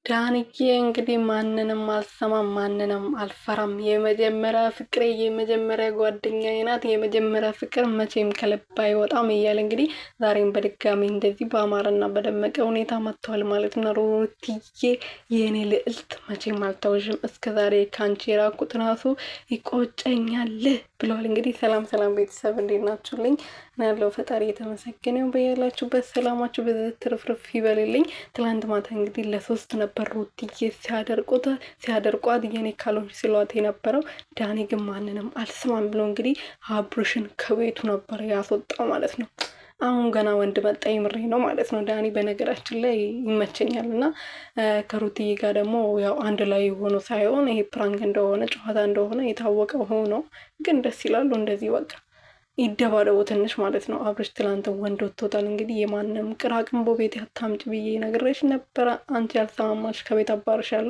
ዳንዬ እንግዲህ ማንንም አልሰማም ማንንም አልፈራም፣ የመጀመሪያ ፍቅሬ የመጀመሪያ ጓደኛዬ ናት፣ የመጀመሪያ ፍቅር መቼም ከልብ አይወጣም እያለ እንግዲህ ዛሬም በድጋሚ እንደዚህ በአማረና በደመቀ ሁኔታ መጥተዋል ማለት ነው። ሩትዬ የኔ ልዕልት መቼም አልተውሽም፣ እስከ ዛሬ ከአንቺ የራቁት ራሱ ይቆጨኛል ብለዋል። እንግዲህ ሰላም ሰላም ቤተሰብ እንዴት ናችሁልኝ? ያለው ፈጣሪ የተመሰገነው በያላችሁበት ሰላማችሁ በዚህ ትርፍርፍ ይበልልኝ። ትላንት ማታ እንግዲህ ለሶስት ነበር ሩትዬ ሲያደርቋት የኔ ካልሆንሽ ሲሏት የነበረው። ዳኒ ግን ማንንም አልስማም ብሎ እንግዲህ አብርሽን ከቤቱ ነበር ያስወጣው ማለት ነው። አሁን ገና ወንድ መጣ የምሬ ነው ማለት ነው። ዳኒ በነገራችን ላይ ይመቸኛል እና ከሩትዬ ጋር ደግሞ ያው አንድ ላይ ሆኖ ሳይሆን ይሄ ፕራንክ እንደሆነ ጨዋታ እንደሆነ የታወቀ ሆኖ ግን ደስ ይላሉ እንደዚህ በቃ ይደባደቡ ትንሽ ማለት ነው። አብርሽ ትላንት ወንድ ወጥቶታል። እንግዲህ የማንም ቅራቅንቦ ቤት ያታምጭ ብዬ ነግሬሽ ነበረ። አንቺ ያልሰማማሽ ከቤት አባርሻለሁ።